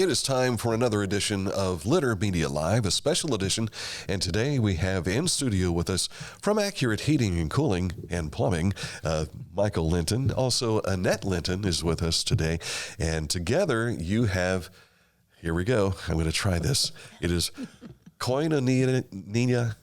It is time for another edition of Litter Media Live, a special edition. And today we have in studio with us from Accurate Heating and Cooling and Plumbing, Michael Linton. Also, Annette Linton is with us today. And together you have, here we go, I'm going to try this. It is Koinonia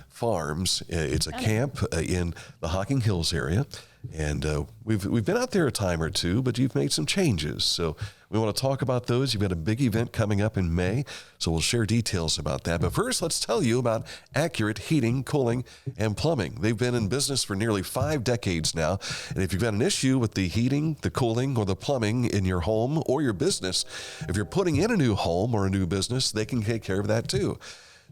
Farms. It's a camp in the Hocking Hills area, and we've been out there a time or two, but you've made some changes. So we want to talk about those. You've got a big event coming up in May, so we'll share details about that. But first, let's tell you about Accurate Heating, Cooling, and Plumbing. They've been in business for nearly 5 decades now, and if you've got an issue with the heating, the cooling, or the plumbing in your home or your business, if you're putting in a new home or a new business, they can take care of that too.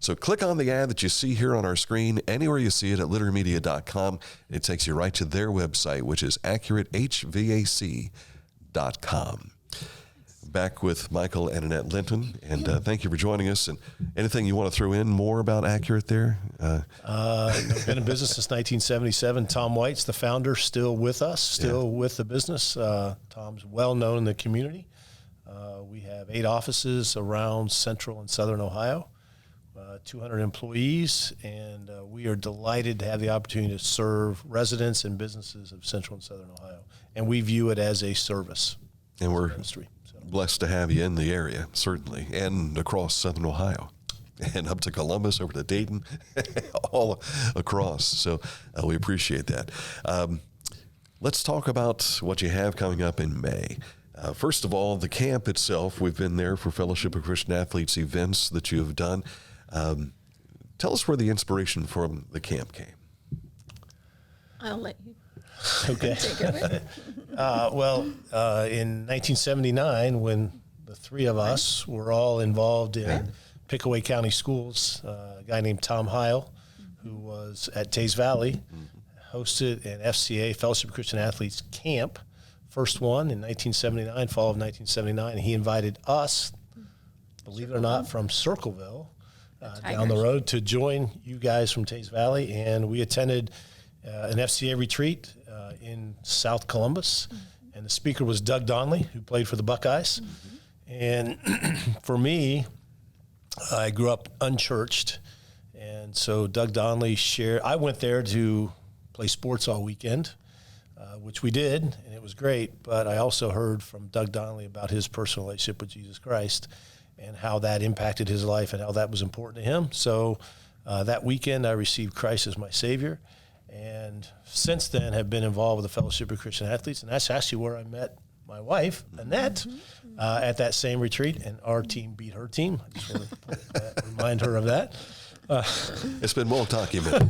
So click on the ad that you see here on our screen, anywhere you see it at littermedia.com. It takes you right to their website, which is accuratehvac.com. Back with Michael and Annette Linton, and thank you for joining us. And anything you want to throw in more about Accurate there? Been in business since 1977. Tom White's the founder, still with us, still with the business. Tom's well known in the community. We have 8 offices around central and southern Ohio. 200 employees, and we are delighted to have the opportunity to serve residents and businesses of central and southern Ohio. And we view it as a service. And we're ministry, blessed to have you in the area, certainly, and across southern Ohio, and up to Columbus, over to Dayton, all across. So we appreciate that. Let's talk about what you have coming up in May. First of all, the camp itself, we've been there for Fellowship of Christian Athletes events that you have done. Tell us where the inspiration from the camp came. I'll let you take it. In 1979, when the 3 of us were all involved in Pickaway County Schools, a guy named Tom Heil, who was at Tays Valley, hosted an FCA, Fellowship of Christian Athletes camp, first one in 1979, fall of 1979, and he invited us, believe it or not, from Circleville, down the road to join you guys from Tays Valley, and we attended an FCA retreat in South Columbus, and the speaker was Doug Donnelly, who played for the Buckeyes. And for me, I grew up unchurched, and so Doug Donnelly shared. I went there to play sports all weekend, which we did, and it was great, but I also heard from Doug Donnelly about his personal relationship with Jesus Christ and how that impacted his life and how that was important to him. So that weekend I received Christ as my Savior, and since then have been involved with the Fellowship of Christian Athletes, and that's actually where I met my wife, Annette, at that same retreat, and our team beat her team. I just want to remind her of that. It's been well documented.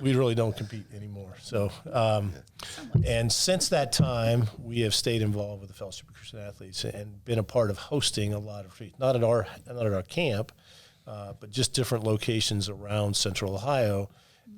We really don't compete anymore. So, and since that time, we have stayed involved with the Fellowship of Christian Athletes and been a part of hosting a lot of retreats, not at our camp, but just different locations around Central Ohio.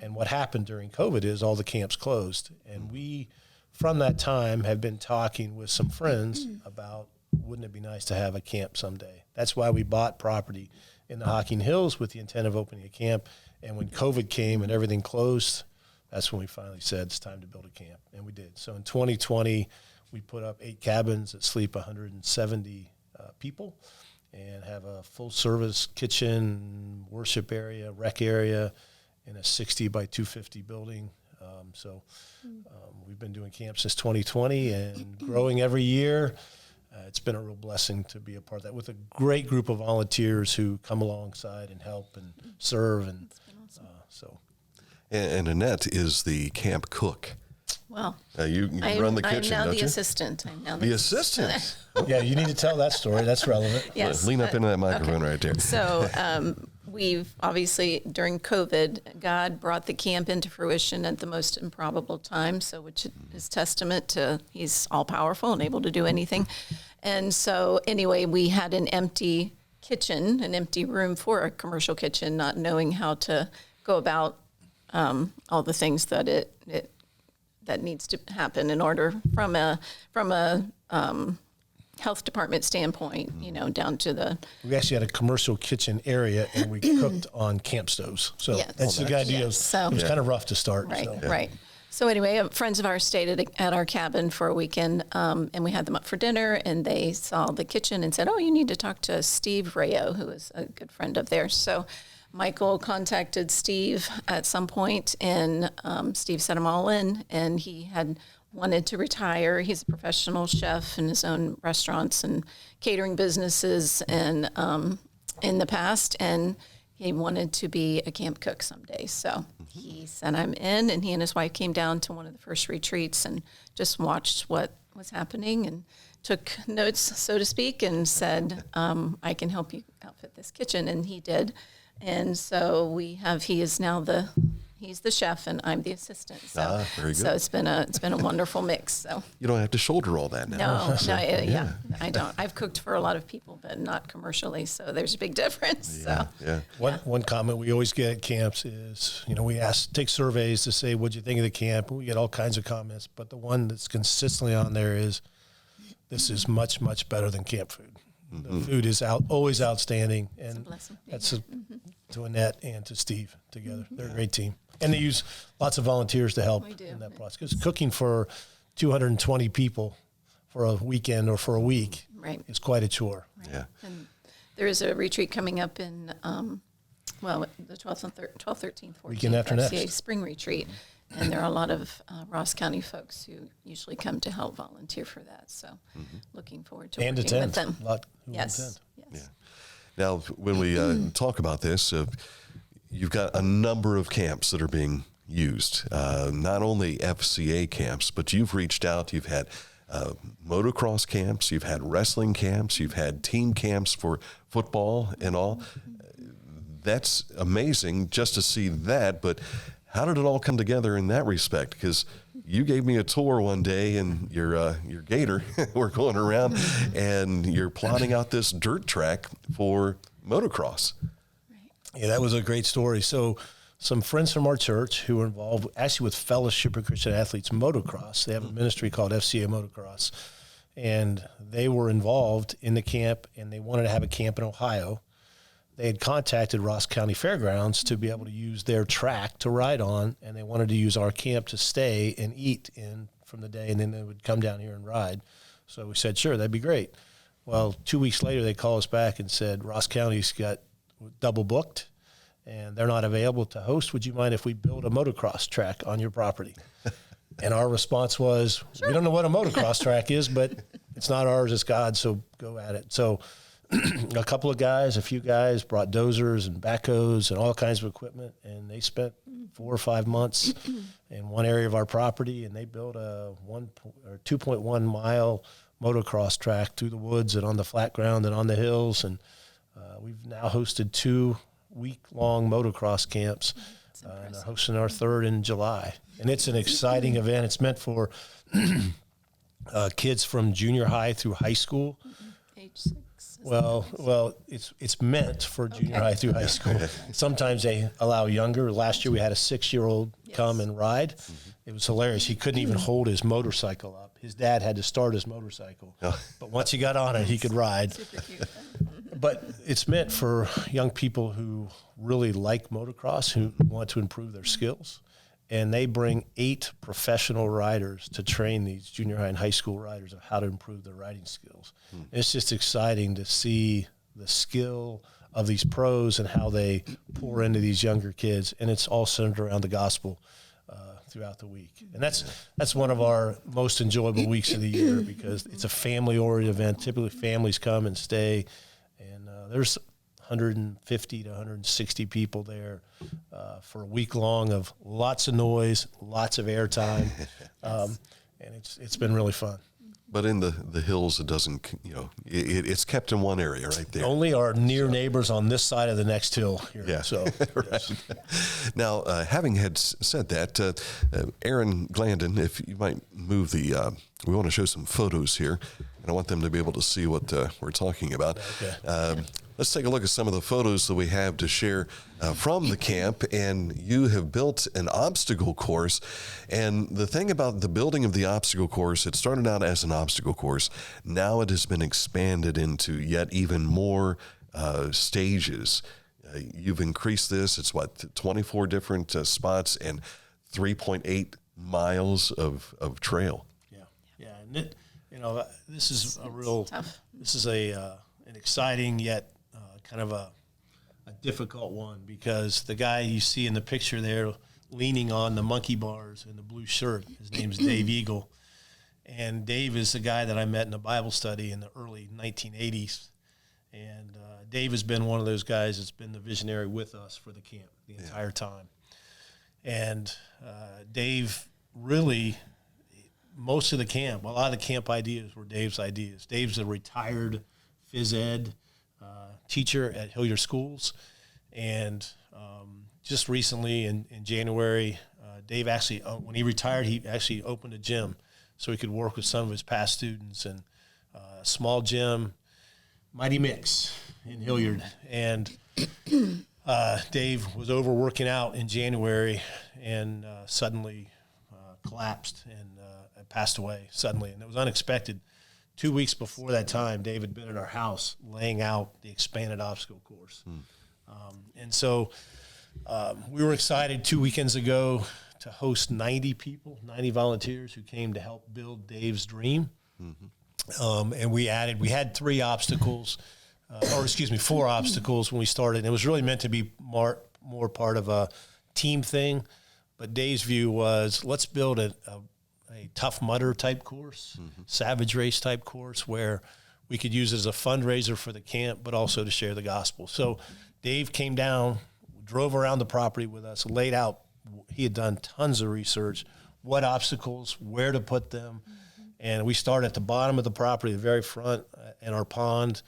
And what happened during COVID is all the camps closed, and we, from that time, have been talking with some friends about, wouldn't it be nice to have a camp someday? That's why we bought property in the Hocking Hills with the intent of opening a camp. And when COVID came and everything closed, that's when we finally said it's time to build a camp, and we did. So in 2020, we put up 8 cabins that sleep 170 people and have a full-service kitchen, worship area, rec area in a 60 by 250 building. We've been doing camps since 2020 and growing every year. It's been a real blessing to be a part of that with a great group of volunteers who come alongside and help and serve. And awesome. And Annette is the camp cook. Well, you run the kitchen, I'm now don't the you? assistant. I'm now the assistant. Yeah, you need to tell that story. That's relevant. Yes. Lean up into that microphone right there. So we've obviously, during COVID, God brought the camp into fruition at the most improbable time, so which is testament to He's all-powerful and able to do anything. And so anyway, we had an empty kitchen, an empty room for a commercial kitchen, not knowing how to go about all the things that that needs to happen in order from a health department standpoint, down to the. We actually had a commercial kitchen area, and we cooked on camp stoves. So Yes. that's the idea. Yes. So, it was kind of rough to start. Right, so. right. So anyway, friends of ours stayed at our cabin for a weekend, and we had them up for dinner, and they saw the kitchen and said, "Oh, you need to talk to Steve Rayo, who is a good friend of theirs." So Michael contacted Steve at some point, and Steve set him all in, and he had wanted to retire. He's a professional chef in his own restaurants and catering businesses and in the past, and he wanted to be a camp cook someday. So he sent him in, and he and his wife came down to one of the first retreats and just watched what was happening and took notes, so to speak, and said, I can help you outfit this kitchen. And he did. And so he is now he's the chef and I'm the assistant. So, very good. So it's been a wonderful mix. So You don't have to shoulder all that now. no, I don't. I've cooked for a lot of people, but not commercially. So there's a big difference. So. Yeah. One comment we always get at camps is, we take surveys to say, what'd you think of the camp? We get all kinds of comments, but the one that's consistently on there is, this is much, much better than camp food. The food is always outstanding, and that's to Annette and to Steve together. They're a great team, and they use lots of volunteers to help in that process. Because cooking for 220 people for a weekend or for a week is quite a chore. Right. Yeah, and there is a retreat coming up in the 12th and 13th, 14th, weekend after next, FCA spring retreat. And there are a lot of Ross County folks who usually come to help volunteer for that. So looking forward to working with them. Yes. Yeah. Now, when we talk about this, you've got a number of camps that are being used, not only FCA camps, but you've reached out, you've had motocross camps, you've had wrestling camps, you've had team camps for football and all. That's amazing just to see that, but how did it all come together in that respect? Because you gave me a tour one day in your Gator. We're going around, and you're plotting out this dirt track for motocross. Yeah, that was a great story. So some friends from our church who were involved actually with Fellowship of Christian Athletes Motocross. They have a ministry called FCA Motocross, and they were involved in the camp, and they wanted to have a camp in Ohio. They had contacted Ross County Fairgrounds to be able to use their track to ride on, and they wanted to use our camp to stay and eat in from the day, and then they would come down here and ride. So we said, sure, that'd be great. Well, 2 weeks later, they called us back and said, Ross County's got double booked, and they're not available to host. Would you mind if we build a motocross track on your property? And our response was, sure. We don't know what a motocross track is, but it's not ours, it's God's, so go at it. So a few guys brought dozers and backhoes and all kinds of equipment, and they spent 4 or 5 months in one area of our property, and they built a 2.1 mile motocross track through the woods and on the flat ground and on the hills. And we've now hosted 2 week-long motocross camps, and are hosting our 3rd in July. And it's an exciting event. It's meant for kids from junior high through high school. Age 6. Well, it's meant for junior high through high school. Sometimes they allow younger. Last year we had a 6-year-old come and ride. It was hilarious. He couldn't even hold his motorcycle up. His dad had to start his motorcycle. But once he got on it, he could ride. Super cute. But it's meant for young people who really like motocross, who want to improve their skills. And they bring 8 professional riders to train these junior high and high school riders of how to improve their riding skills. It's just exciting to see the skill of these pros and how they pour into these younger kids. And it's all centered around the gospel throughout the week. And that's one of our most enjoyable weeks of the year, because it's a family-oriented event. Typically families come and stay, and there's 150 to 160 people there for a week long of lots of noise, lots of airtime, and it's been really fun. But in the hills, it doesn't, it's kept in one area right there. Only our near neighbors on this side of the next hill here. Yeah. So, right. Yes. Now, having had said that, Aaron Glandon, if you might move we want to show some photos here, and I want them to be able to see what we're talking about. Okay. Let's take a look at some of the photos that we have to share from the camp. And you have built an obstacle course. And the thing about the building of the obstacle course, it started out as an obstacle course. Now it has been expanded into yet even more stages. You've increased this. It's 24 different spots and 3.8 miles of trail. Yeah, and this is an exciting yet kind of a difficult one, because the guy you see in the picture there leaning on the monkey bars in the blue shirt, his name's Dave Eagle. And Dave is the guy that I met in a Bible study in the early 1980s. And Dave has been one of those guys that's been the visionary with us for the camp the entire time. And Dave really, most of the camp, a lot of the camp ideas were Dave's ideas. Dave's a retired phys ed teacher at Hilliard Schools. And just recently in January, Dave actually, when he retired, he actually opened a gym so he could work with some of his past students, and a small gym, Mighty Mix in Hilliard. And Dave was over working out in January and suddenly collapsed and passed away suddenly. And it was unexpected. 2 weeks before that time, Dave had been at our house laying out the expanded obstacle course. And so we were excited 2 weekends ago to host 90 people, 90 volunteers who came to help build Dave's dream. And we had 4 obstacles when we started. And it was really meant to be more part of a team thing. But Dave's view was, let's build a Tough Mudder type course, Savage Race type course, where we could use it as a fundraiser for the camp, but also to share the gospel. So Dave came down, drove around the property with us, laid out, he had done tons of research, what obstacles, where to put them. And we start at the bottom of the property, the very front, in our pond,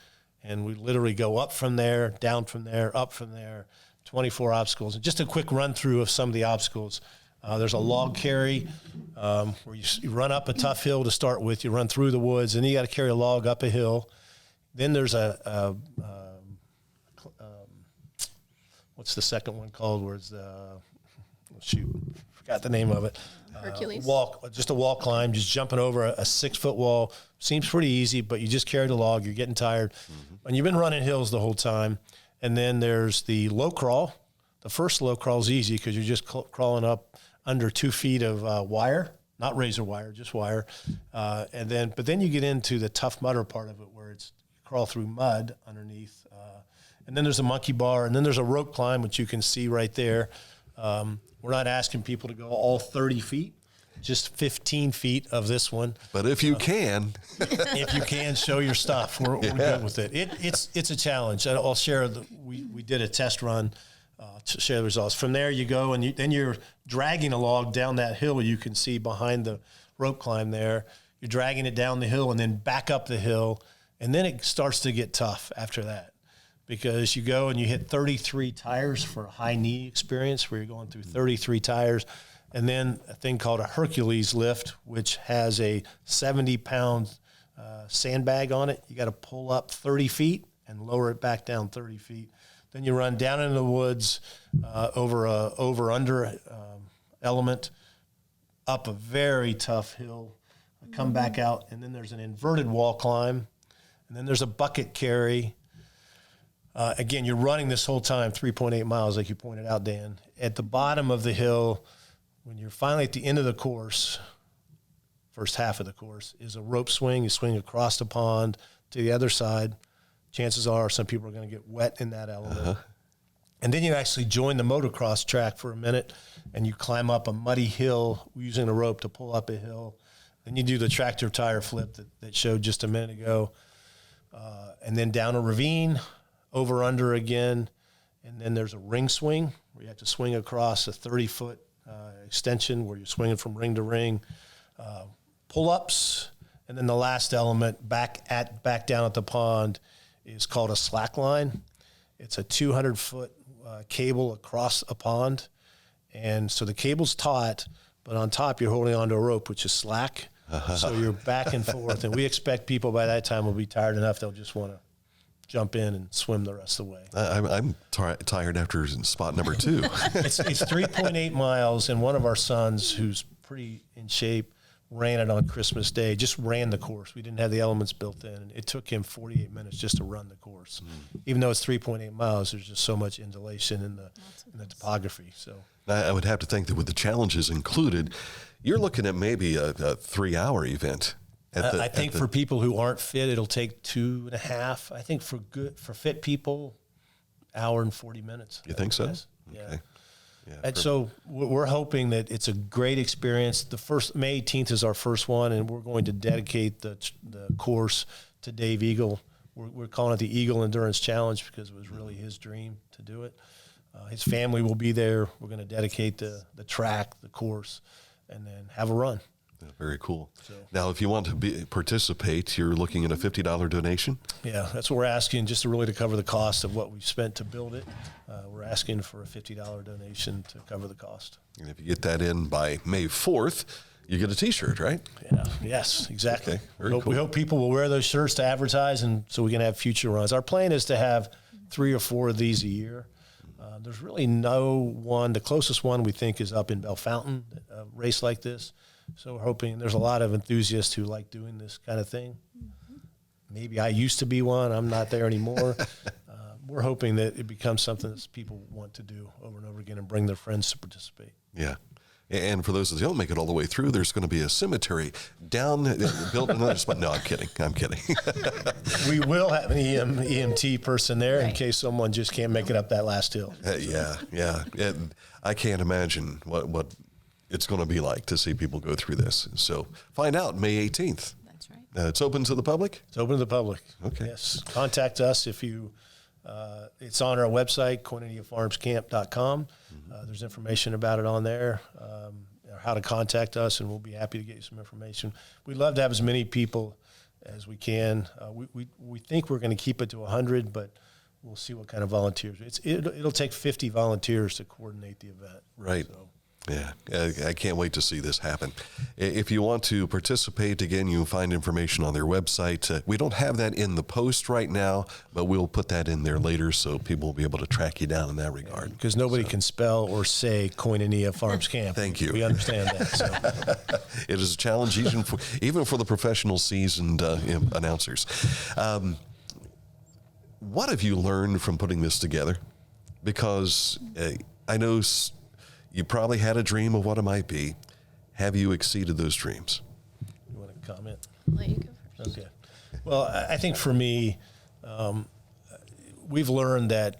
and we literally go up from there, down from there, up from there, 24 obstacles. And just a quick run through of some of the obstacles. There's a log carry where you run up a tough hill to start with. You run through the woods, and then you got to carry a log up a hill. Then there's what's the second one called? Where's forgot the name of it. Hercules. Just a wall climb, just jumping over a 6-foot wall. Seems pretty easy, but you just carry the log. You're getting tired, and you've been running hills the whole time. And then there's the low crawl. The first low crawl is easy because you're just crawling up under 2 feet of wire, not razor wire, just wire. But then you get into the Tough Mudder part of it, where it's you crawl through mud underneath. And then there's a monkey bar, and then there's a rope climb, which you can see right there. We're not asking people to go all 30 feet, just 15 feet of this one. But if you can. If you can, show your stuff. We're good with it. It's a challenge. I'll share, we did a test run to share the results. From there you go, and then you're dragging a log down that hill you can see behind the rope climb there. You're dragging it down the hill and then back up the hill, and then it starts to get tough after that, because you go and you hit 33 tires for a high knee experience, where you're going through 33 tires, and then a thing called a Hercules lift, which has a 70-pound sandbag on it. You got to pull up 30 feet and lower it back down 30 feet. Then you run down into the woods over a over-under element, up a very tough hill, come back out, and then there's an inverted wall climb, and then there's a bucket carry. Again, you're running this whole time, 3.8 miles, like you pointed out, Dan. At the bottom of the hill, when you're finally at the end of the course, first half of the course, is a rope swing. You swing across the pond to the other side. Chances are some people are going to get wet in that element. And then you actually join the motocross track for a minute, and you climb up a muddy hill using a rope to pull up a hill. Then you do the tractor tire flip that showed just a minute ago. And then down a ravine, over under again, and then there's a ring swing where you have to swing across a 30-foot extension where you're swinging from ring to ring, pull-ups, and then the last element back down at the pond is called a slack line. It's a 200-foot cable across a pond, and so the cable's taut, but on top you're holding onto a rope, which is slack, so you're back and forth, and we expect people by that time will be tired enough they'll just want to jump in and swim the rest of the way. I'm tired after spot number 2. It's 3.8 miles, and one of our sons, who's pretty in shape, ran it on Christmas Day, just ran the course. We didn't have the elements built in. And it took him 48 minutes just to run the course. Even though it's 3.8 miles, there's just so much undulation in the topography. So I would have to think that with the challenges included, you're looking at maybe a 3-hour event. I think for people who aren't fit, it'll take 2.5. I think for fit people, hour and 40 minutes. You think so? Yes. Yeah. Okay. Yeah, And so we're hoping that it's a great experience. The first May 18th is our first one, and we're going to dedicate the course to Dave Eagle. We're calling it the Eagle Endurance Challenge because it was really his dream to do it. His family will be there. We're going to dedicate the track, the course, and then have a run. Yeah, very cool. So, now, if you want to participate, you're looking at a $50 donation? Yeah, that's what we're asking, just to cover the cost of what we've spent to build it. We're asking for a $50 donation to cover the cost. And if you get that in by May 4th, you get a T-shirt, right? Yeah. Yes, exactly. Okay, very cool. We hope people will wear those shirts to advertise, and so we can have future runs. Our plan is to have 3 or 4 of these a year. There's really no one. The closest one we think is up in Bell Fountain, a race like this. So we're hoping there's a lot of enthusiasts who like doing this kind of thing. Maybe I used to be one. I'm not there anymore. We're hoping that it becomes something that people want to do over and over again and bring their friends to participate. Yeah. And for those that don't make it all the way through, there's going to be a cemetery built in another spot. No, I'm kidding. We will have an EMT person there in case someone just can't make it up that last hill. Yeah. And I can't imagine what it's going to be like to see people go through this. So find out May 18th. That's right. It's open to the public? It's open to the public. Okay. Yes. Contact us if you, it's on our website, KoinoniaFarmsCamp.com. There's information about it on there, how to contact us, and we'll be happy to get you some information. We'd love to have as many people as we can. We think we're going to keep it to 100, but we'll see what kind of volunteers. It'll take 50 volunteers to coordinate the event. Right. So. Yeah, I can't wait to see this happen. If you want to participate, again, you can find information on their website. We don't have that in the post right now, but we'll put that in there later so people will be able to track you down in that regard. Because nobody can spell or say Koinonia Farms Camp. Thank you. We understand that. So. It is a challenge even for the professional seasoned announcers. What have you learned from putting this together? Because I know you probably had a dream of what it might be. Have you exceeded those dreams? You want to comment? I'll let you go first. Okay. Well, I think for me, we've learned that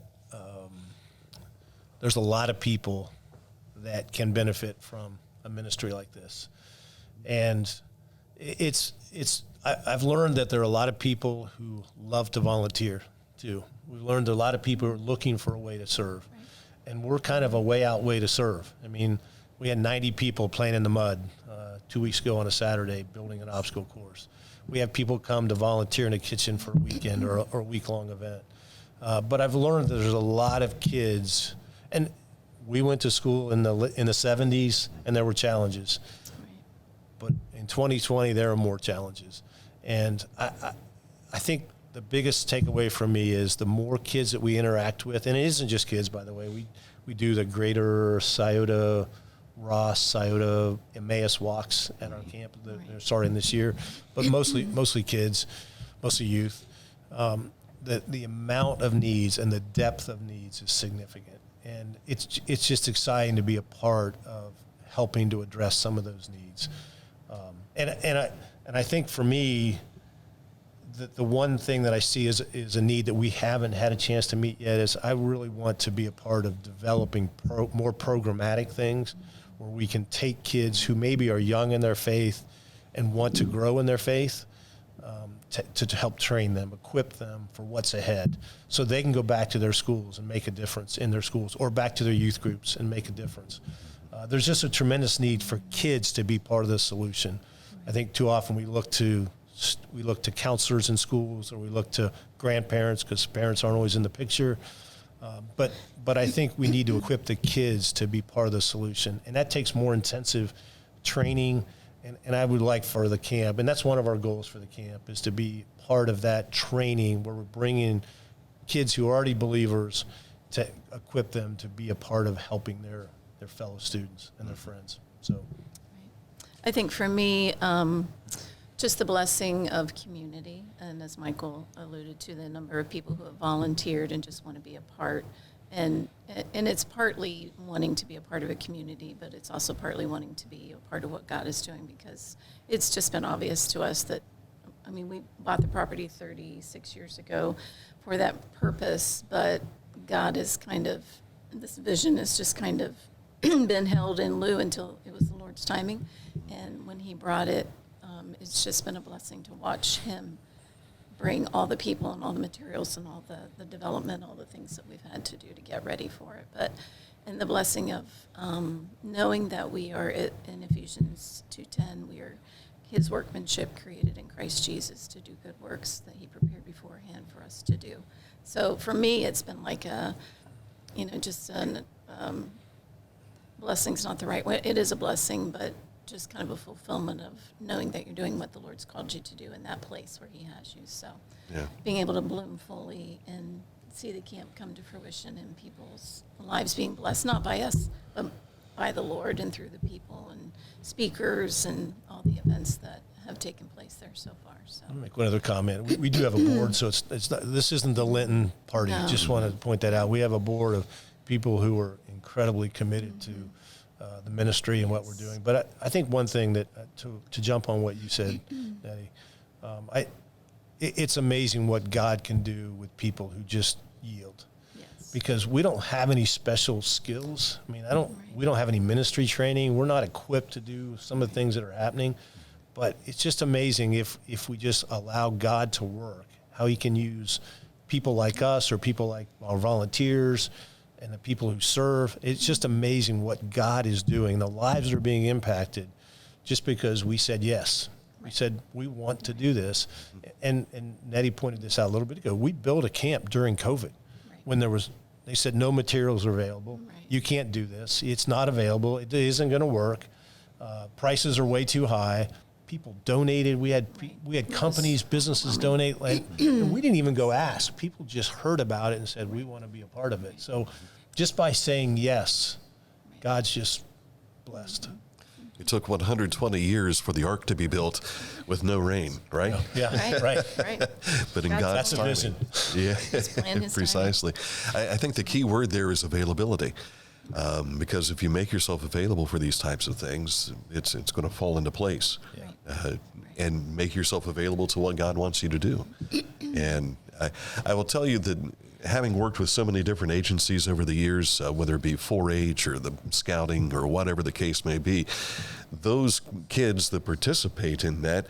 there's a lot of people that can benefit from a ministry like this. And I've learned that there are a lot of people who love to volunteer too. We've learned that a lot of people are looking for a way to serve. Right. And we're kind of a way out way to serve. I mean, we had 90 people playing in the mud 2 weeks ago on a Saturday building an obstacle course. We have people come to volunteer in the kitchen for a weekend or a week-long event. But I've learned that there's a lot of kids, and we went to school in the 70s, and there were challenges. Right. But in 2020, there are more challenges. And I think the biggest takeaway from me is the more kids that we interact with, and it isn't just kids, by the way. We do the greater Scioto, Emmaus walks at our camp. They're starting this year, but mostly kids, mostly youth. The amount of needs and the depth of needs is significant, and it's just exciting to be a part of helping to address some of those needs. And I think for me, the one thing that I see is a need that we haven't had a chance to meet yet is I really want to be a part of developing more programmatic things where we can take kids who maybe are young in their faith and want to grow in their faith to help train them, equip them for what's ahead so they can go back to their schools and make a difference in their schools or back to their youth groups and make a difference. There's just a tremendous need for kids to be part of the solution. I think too often we look to counselors in schools, or we look to grandparents because parents aren't always in the picture. But I think we need to equip the kids to be part of the solution, and that takes more intensive training. And I would like for the camp, and that's one of our goals for the camp, is to be part of that training where we're bringing kids who are already believers to equip them to be a part of helping their fellow students and their friends. So. I think for me, just the blessing of community, and as Michael alluded to, the number of people who have volunteered and just want to be a part. And it's partly wanting to be a part of a community, but it's also partly wanting to be a part of what God is doing, because it's just been obvious to us that, I mean, we bought the property 36 years ago for that purpose, but God is kind of, this vision has just kind of been held in lieu until it was the Lord's timing. And when he brought it, it's just been a blessing to watch him bring all the people and all the materials and all the development, all the things that we've had to do to get ready for it. And the blessing of knowing that we are in Ephesians 2:10, we are his workmanship created in Christ Jesus to do good works that he prepared beforehand for us to do. So for me, it's been like just a blessing's not the right way. It is a blessing, but just kind of a fulfillment of knowing that you're doing what the Lord's called you to do in that place where he has you. So being able to bloom fully and see the camp come to fruition and people's lives being blessed, not by us, but by the Lord and through the people and speakers and all the events that have taken place there so far. So I'll make one other comment. We do have a board, so it's not, this isn't the Linton party. No. Just want to point that out. We have a board of people who are incredibly committed to the ministry and what we're doing. But I think one thing that to jump on what you said, Nettie, it's amazing what God can do with people who just yield. yes. Because we don't have any special skills. I mean, we don't have any ministry training. We're not equipped to do some of the things that are happening. But it's just amazing if we just allow God to work, how he can use people like us or people like our volunteers and the people who serve. It's just amazing what God is doing. The lives are being impacted just because we said yes. We said we want to do this. And Nettie pointed this out a little bit ago. We built a camp during COVID when they said no materials are available. Right. You can't do this. It's not available. It isn't going to work. Prices are way too high. People donated. We had companies, businesses donate. And we didn't even go ask. People just heard about it and said, we want to be a part of it. So just by saying yes, God's just blessed. It took 120 years for the ark to be built with no rain, right? Yeah, right. But in God's That's a timing. vision. Yeah, His plan, his precisely. I think the key word there is availability. Because if you make yourself available for these types of things, it's going to fall into place. And make yourself available to what God wants you to do. And I will tell you that having worked with so many different agencies over the years, whether it be 4-H or the scouting or whatever the case may be, those kids that participate in that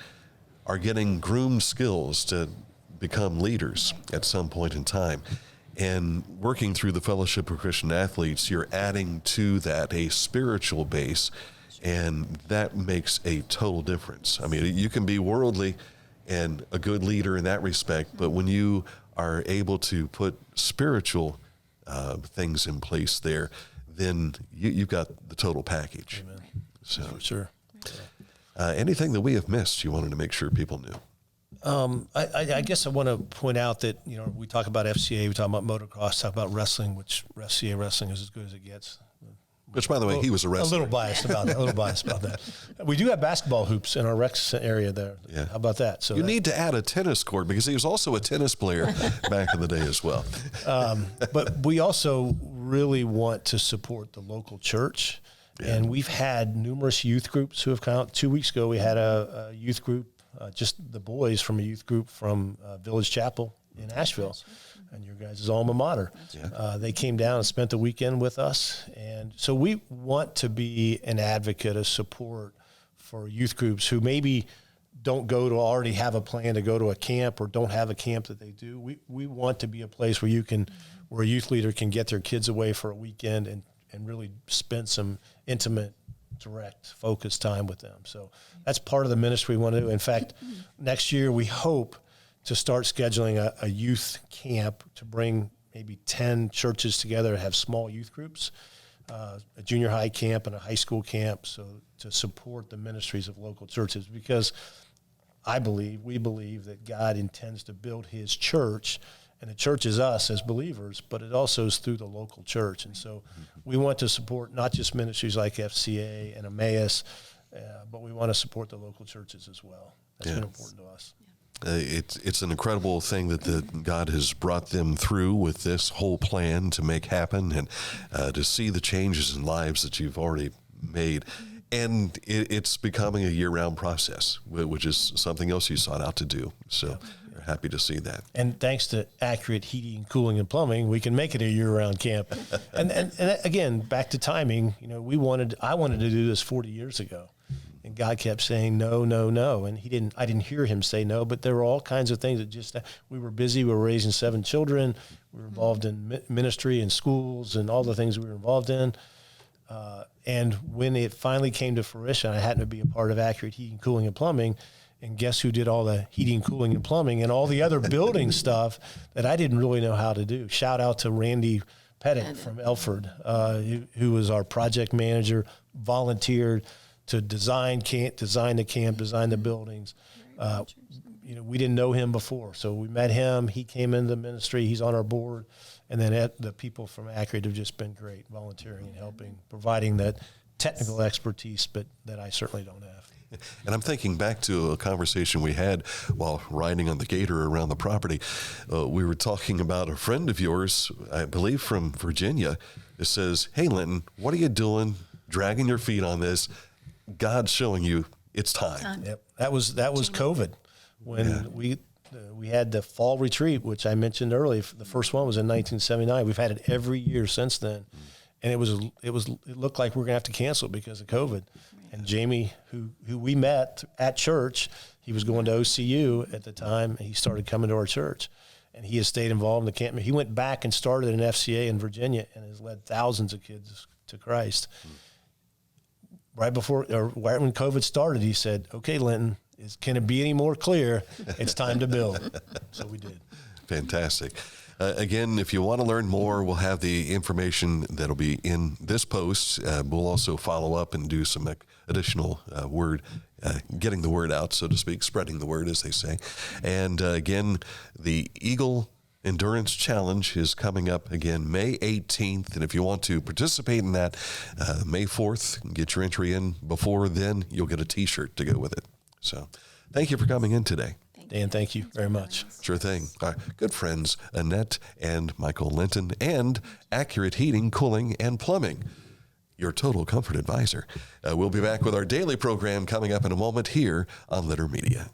are getting groomed skills to become leaders at some point in time. And working through the Fellowship of Christian Athletes, you're adding to that a spiritual base, and that makes a total difference. I mean, you can be worldly and a good leader in that respect, but when you are able to put spiritual things in place there, then you've got the total package. Amen. So, Sure. anything that we have missed, you wanted to make sure people knew. I guess I want to point out that, we talk about FCA, we talk about motocross, talk about wrestling, which FCA wrestling is as good as it gets. Which, by the way, he was a wrestler. A little biased about that. We do have basketball hoops in our rec area there. Yeah. How about that? So you need to add a tennis court because he was also a tennis player back in the day as well. But we also really want to support the local church. Yeah. And we've had numerous youth groups who have come out. 2 weeks ago, we had a youth group, just the boys from a youth group from Village Chapel in Asheville, and your guys' alma mater. Yeah. They came down and spent the weekend with us. And so we want to be an advocate of support for youth groups who maybe don't already have a plan to go to a camp or don't have a camp that they do. We want to be a place where where a youth leader can get their kids away for a weekend and really spend some intimate, direct, focused time with them. So that's part of the ministry we want to do. In fact, next year we hope to start scheduling a youth camp to bring maybe 10 churches together and have small youth groups, a junior high camp and a high school camp, so to support the ministries of local churches. Because we believe that God intends to build his church, and the church is us as believers, but it also is through the local church. And so we want to support not just ministries like FCA and Emmaus, but we want to support the local churches as well. That's been important to us. It's an incredible thing that God has brought them through with this whole plan to make happen, and to see the changes in lives that you've already made. And it's becoming a year-round process, which is something else you sought out to do. So we're happy to see that. And thanks to Accurate Heating, Cooling, and Plumbing, we can make it a year-round camp. and again, back to timing, I wanted to do this 40 years ago. And God kept saying, no, no, no. And I didn't hear him say no, but there were all kinds of things that we were busy. We were raising 7 children. We were involved in ministry and schools and all the things we were involved in. And when it finally came to fruition, I happened to be a part of Accurate Heating, Cooling, and Plumbing. And guess who did all the heating, cooling, and plumbing and all the other building stuff that I didn't really know how to do? Shout out to Randy Pettit from Elford, who was our project manager, volunteered to design the camp, design the buildings. We didn't know him before, so we met him. He came into the ministry. He's on our board. And then the people from Accurate have just been great, volunteering and helping, providing that technical expertise, but that I certainly don't have. And I'm thinking back to a conversation we had while riding on the gator around the property. We were talking about a friend of yours, I believe from Virginia, that says, "Hey, Linton, what are you doing, dragging your feet on this? God's showing you it's time." Yep. That was COVID when we had the fall retreat, which I mentioned earlier. The first one was in 1979. We've had it every year since then, and it looked like we were gonna have to cancel it because of COVID. And Jamie, who we met at church, he was going to OCU at the time, and he started coming to our church, and he has stayed involved in the camp. He went back and started an FCA in Virginia and has led thousands of kids to Christ. Right when COVID started, he said, "Okay, Linton, can it be any more clear? It's time to build." So we did. Fantastic. Again, if you want to learn more, we'll have the information that'll be in this post. We'll also follow up and do some additional getting the word out, so to speak, spreading the word, as they say. And again, the Eagle Endurance Challenge is coming up again May 18th. And if you want to participate in that, May 4th, get your entry in before then. You'll get a T-shirt to go with it. So thank you for coming in today. Dan, thank you very much. Sure thing. Our good friends, Annette and Michael Linton, and Accurate Heating, Cooling, and Plumbing, your total comfort advisor. We'll be back with our daily program coming up in a moment here on Litter Media.